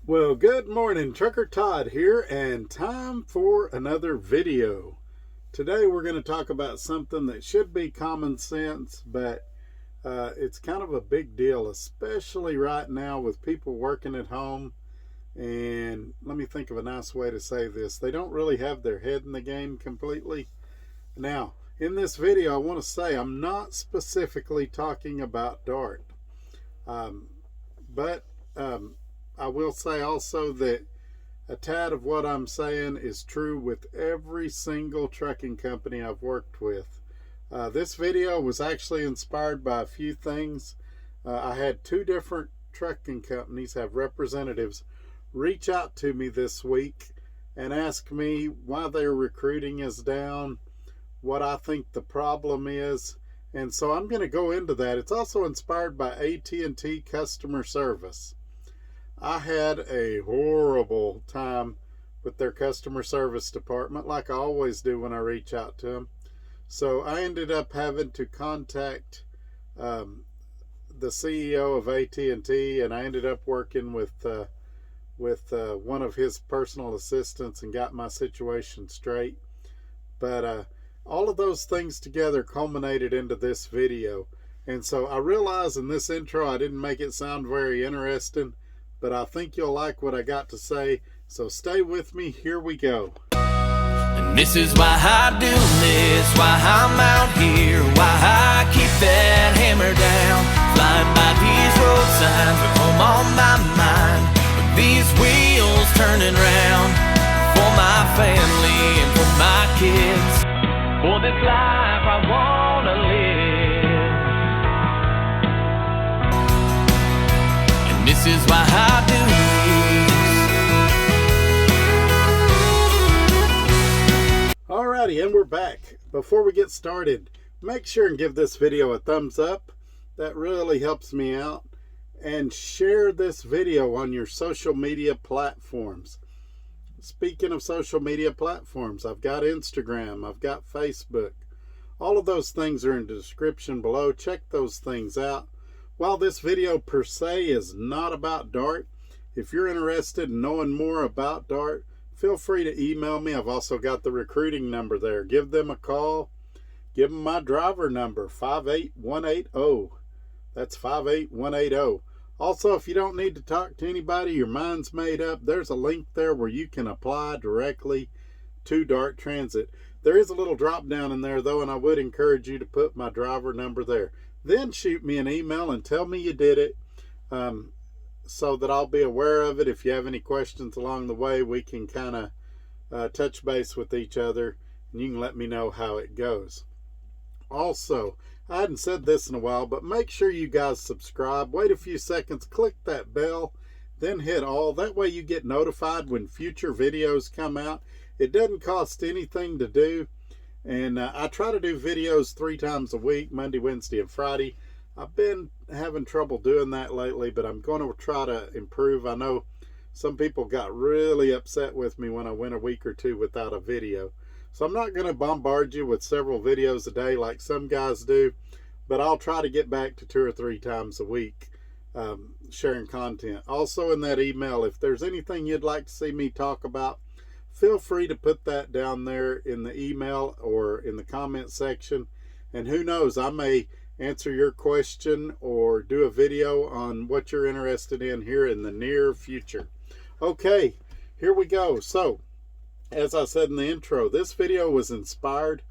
Well, good morning. Trucker Todd here, and time for another video. Today we're going to talk about something that should be common sense, but it's kind of a big deal, especially right now with people working at home. And let me think of a nice way to say this. They don't really have their head in the game completely. Now, in this video, I want to say I'm not specifically talking about Dart. But I will say also that a tad of what I'm saying is true with every single trucking company I've worked with. This video was actually inspired by a few things. I had two different trucking companies have representatives reach out to me this week and ask me why their recruiting is down, what I think the problem is, and so I'm going to go into that. It's also inspired by AT&T customer service. I had a horrible time with their customer service department, like I always do when I reach out to them. So I ended up having to contact the CEO of AT&T, and I ended up working with one of his personal assistants and got my situation straight. But all of those things together culminated into this video. And so I realize in this intro I didn't make it sound very interesting, but I think you'll like what I got to say, so stay with me. Here we go. And this is why I do this, why I'm out here, why I keep that hammer down, flying by these road signs with home on my mind, with these wheels turning round, for my family and for my kids, for this life I wanna live. This is why I do this. Alrighty, and we're back. Before we get started, make sure and give this video a thumbs up. That really helps me out. And share this video on your social media platforms. Speaking of social media platforms, I've got Instagram, I've got Facebook. All of those things are in the description below. Check those things out. While this video per se is not about Dart, if you're interested in knowing more about Dart, feel free to email me. I've also got the recruiting number there. Give them a call. Give them my driver number, 58180. That's 58180. Also, if you don't need to talk to anybody, your mind's made up, there's a link there where you can apply directly to Dart Transit. There is a little drop down in there though, and I would encourage you to put my driver number there. Then shoot me an email and tell me you did it, so that I'll be aware of it. If you have any questions along the way, we can kind of touch base with each other, and you can let me know how it goes. Also, I hadn't said this in a while, but make sure you guys subscribe. Wait a few seconds, click that bell, then hit all. That way you get notified when future videos come out. It doesn't cost anything to do. And I try to do videos 3 times a week, Monday, Wednesday, and Friday. I've been having trouble doing that lately, but I'm going to try to improve. I know some people got really upset with me when I went a week or 2 without a video. So I'm not going to bombard you with several videos a day like some guys do, but I'll try to get back to 2 or 3 times a week sharing content. Also in that email, if there's anything you'd like to see me talk about, feel free to put that down there in the email or in the comment section. And who knows, I may answer your question or do a video on what you're interested in here in the near future. Okay, here we go. So, as I said in the intro, this video was inspired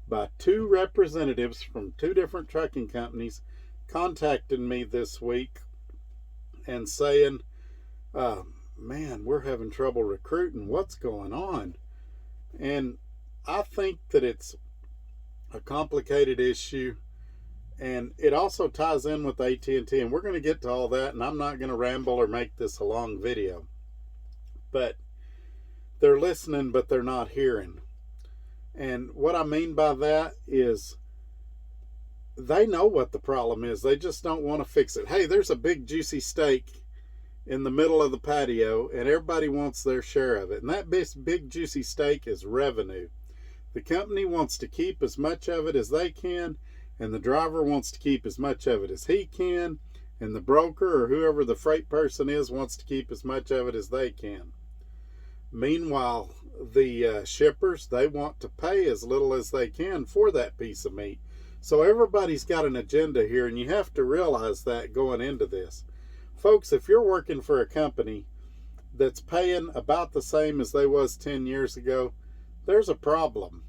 by 2 representatives from 2 different trucking companies contacting me this week and saying, man, we're having trouble recruiting. What's going on? And I think that it's a complicated issue, and it also ties in with AT&T, and we're going to get to all that, and I'm not going to ramble or make this a long video. But they're listening, but they're not hearing. And what I mean by that is they know what the problem is. They just don't want to fix it. Hey, there's a big juicy steak in the middle of the patio, and everybody wants their share of it. And that big juicy steak is revenue. The company wants to keep as much of it as they can, and the driver wants to keep as much of it as he can, And the broker or whoever the freight person is wants to keep as much of it as they can. Meanwhile, the shippers, they want to pay as little as they can for that piece of meat. So everybody's got an agenda here, and you have to realize that going into this. Folks, if you're working for a company that's paying about the same as they was 10 years ago, there's a problem.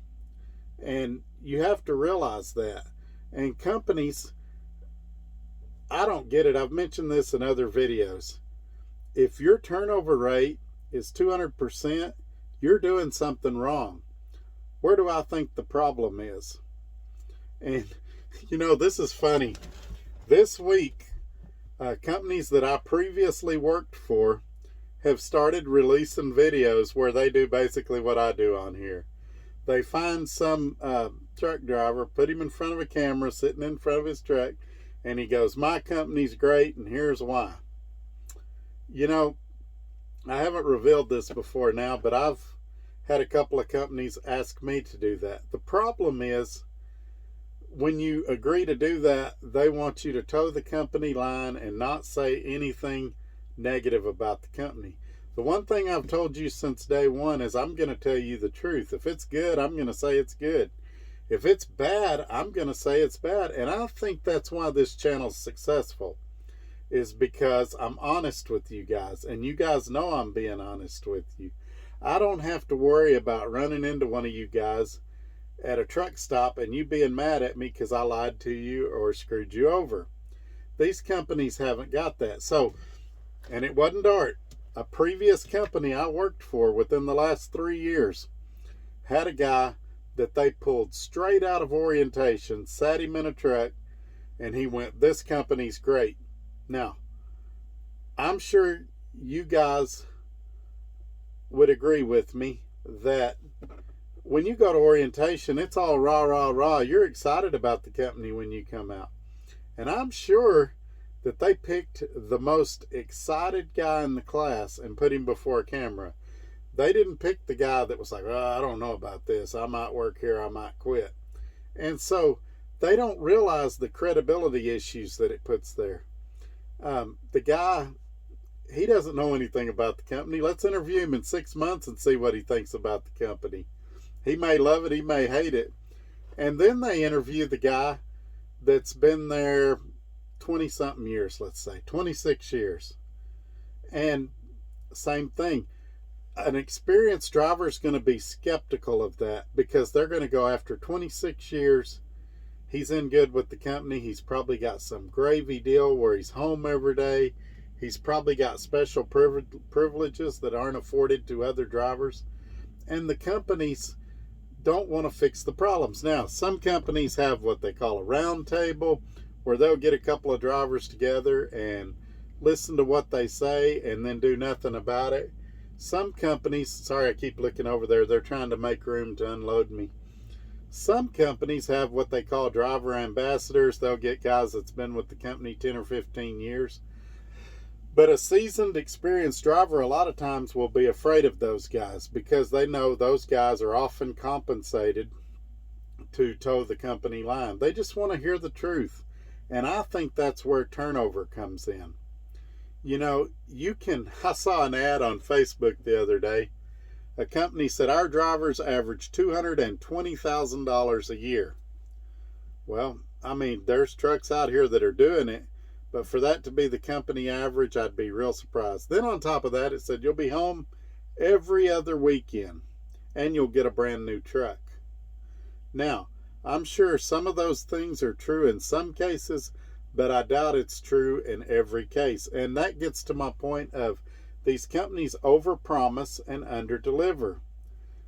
And you have to realize that. And companies, I don't get it. I've mentioned this in other videos. If your turnover rate is 200%, you're doing something wrong. Where do I think the problem is? And, this is funny. This week, companies that I previously worked for have started releasing videos where they do basically what I do on here. They find some truck driver, put him in front of a camera, sitting in front of his truck, and he goes, "My company's great, and here's why." I haven't revealed this before now, but I've had a couple of companies ask me to do that. The problem is, when you agree to do that, they want you to toe the company line and not say anything negative about the company. The one thing I've told you since day one is I'm going to tell you the truth. If it's good, I'm going to say it's good. If it's bad, I'm going to say it's bad. And I think that's why this channel's successful, is because I'm honest with you guys. And you guys know I'm being honest with you. I don't have to worry about running into one of you guys at a truck stop and you being mad at me because I lied to you or screwed you over. These companies haven't got that. So, and it wasn't Dart. A previous company I worked for within the last 3 years had a guy that they pulled straight out of orientation, sat him in a truck, and he went, "This company's great." Now, I'm sure you guys would agree with me that when you go to orientation, it's all rah, rah, rah. You're excited about the company when you come out. And I'm sure that they picked the most excited guy in the class and put him before a camera. They didn't pick the guy that was like, "I don't know about this. I might work here. I might quit." And so they don't realize the credibility issues that it puts there. The guy, he doesn't know anything about the company. Let's interview him in 6 months and see what he thinks about the company. He may love it. He may hate it. And then they interview the guy that's been there 20-something years, let's say, 26 years. And same thing. An experienced driver is going to be skeptical of that because they're going to go, after 26 years, he's in good with the company. He's probably got some gravy deal where he's home every day. He's probably got special privileges that aren't afforded to other drivers. And the companies don't want to fix the problems. Now, some companies have what they call a round table, where they'll get a couple of drivers together and listen to what they say and then do nothing about it. Some companies, sorry I keep looking over there, they're trying to make room to unload me. Some companies have what they call driver ambassadors. They'll get guys that's been with the company 10 or 15 years. But a seasoned, experienced driver a lot of times will be afraid of those guys because they know those guys are often compensated to toe the company line. They just want to hear the truth. And I think that's where turnover comes in. I saw an ad on Facebook the other day. A company said our drivers average $220,000 a year. Well, there's trucks out here that are doing it, but for that to be the company average, I'd be real surprised. Then on top of that, it said you'll be home every other weekend and you'll get a brand new truck. Now, I'm sure some of those things are true in some cases, but I doubt it's true in every case. And that gets to my point of these companies overpromise and underdeliver.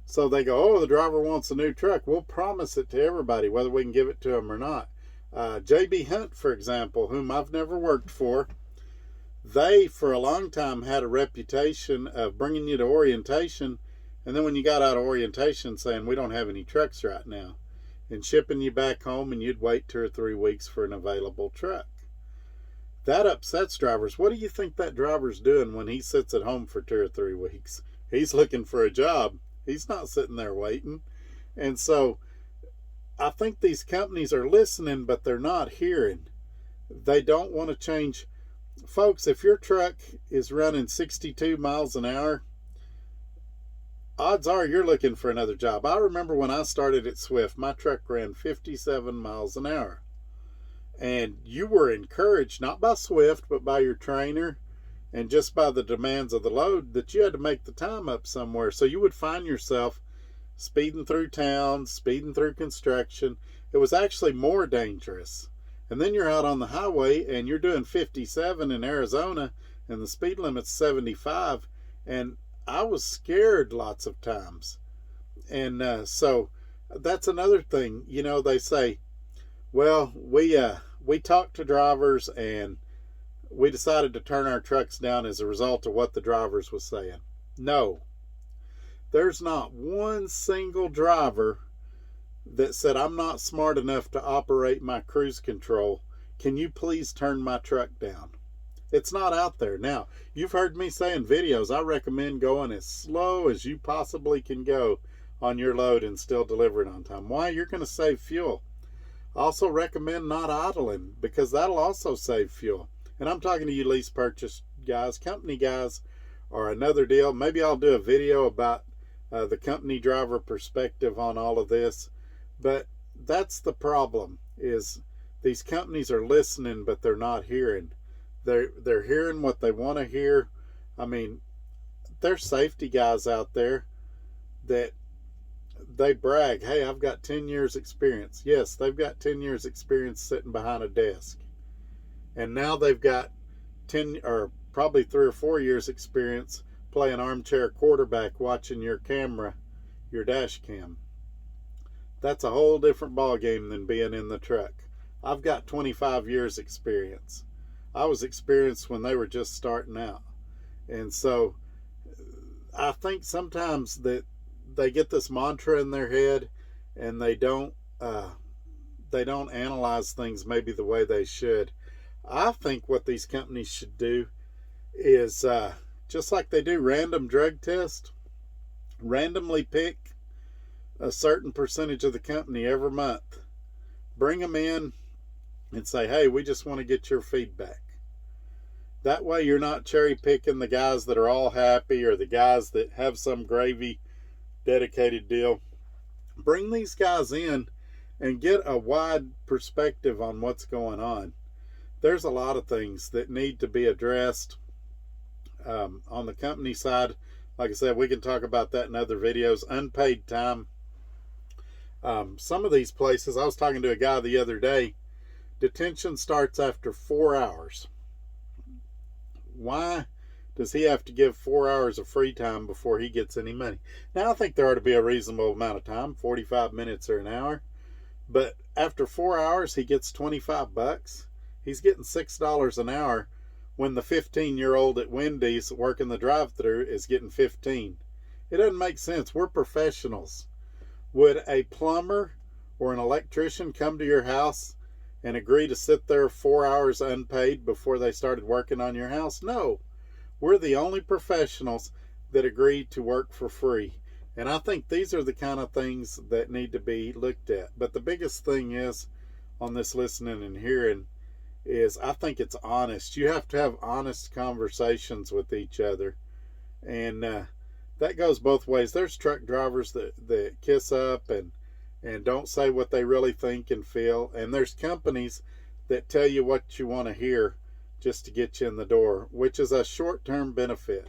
So they go, "Oh, the driver wants a new truck. We'll promise it to everybody, whether we can give it to them or not." JB Hunt, for example, whom I've never worked for, they, for a long time, had a reputation of bringing you to orientation, and then when you got out of orientation saying, "We don't have any trucks right now," and shipping you back home, and you'd wait 2 or 3 weeks for an available truck. That upsets drivers. What do you think that driver's doing when he sits at home for 2 or 3 weeks? He's looking for a job. He's not sitting there waiting. And so I think these companies are listening, but they're not hearing. They don't want to change. Folks, if your truck is running 62 miles an hour, odds are you're looking for another job. I remember when I started at Swift, my truck ran 57 miles an hour. And you were encouraged, not by Swift, but by your trainer and just by the demands of the load, that you had to make the time up somewhere. So you would find yourself speeding through town, speeding through construction. It was actually more dangerous. And then you're out on the highway and you're doing 57 in Arizona and the speed limit's 75. And I was scared lots of times. And so that's another thing. You know, they say, well, we talked to drivers and we decided to turn our trucks down as a result of what the drivers was saying. No, there's not one single driver that said, I'm not smart enough to operate my cruise control. Can you please turn my truck down? It's not out there. Now, you've heard me say in videos, I recommend going as slow as you possibly can go on your load and still deliver it on time. Why? You're going to save fuel. I also recommend not idling because that'll also save fuel. And I'm talking to you lease purchase guys. Company guys are another deal. Maybe I'll do a video about the company driver perspective on all of this. But that's the problem, is these companies are listening, but they're not hearing. They're hearing what they want to hear. I mean, there's safety guys out there that they brag, hey, I've got 10 years experience. Yes, they've got 10 years experience sitting behind a desk. And now they've got 10 or probably 3 or 4 years experience playing armchair quarterback, watching your camera, your dash cam. That's a whole different ball game than being in the truck. I've got 25 years experience. I was experienced when they were just starting out. And so I think sometimes that they get this mantra in their head and they don't analyze things maybe the way they should. I think what these companies should do is just like they do random drug tests, randomly pick a certain percentage of the company every month, bring them in and say, hey, we just want to get your feedback. That way you're not cherry picking the guys that are all happy or the guys that have some gravy dedicated deal. Bring these guys in and get a wide perspective on what's going on. There's a lot of things that need to be addressed on the company side. Like I said, we can talk about that in other videos. Unpaid time. Some of these places, I was talking to a guy the other day, detention starts after 4 hours. Why does he have to give 4 hours of free time before he gets any money? Now, I think there ought to be a reasonable amount of time, 45 minutes or an hour. But after 4 hours, he gets $25. He's getting $6 an hour when the 15-year-old at Wendy's working the drive-thru is getting $15. It doesn't make sense. We're professionals. Would a plumber or an electrician come to your house and agree to sit there 4 hours unpaid before they started working on your house? No. We're the only professionals that agree to work for free. And I think these are the kind of things that need to be looked at. But the biggest thing is on this listening and hearing is I think it's honest. You have to have honest conversations with each other. And that goes both ways. There's truck drivers that kiss up and don't say what they really think and feel. And there's companies that tell you what you want to hear just to get you in the door, which is a short-term benefit.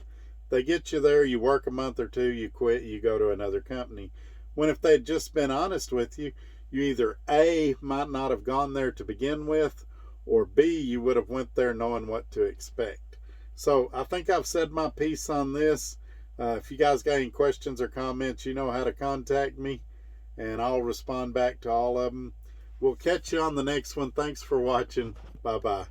They get you there, you work a month or two, you quit, you go to another company. When if they'd just been honest with you, you either A, might not have gone there to begin with, or B, you would have went there knowing what to expect. So I think I've said my piece on this. If you guys got any questions or comments, you know how to contact me, and I'll respond back to all of them. We'll catch you on the next one. Thanks for watching. Bye-bye.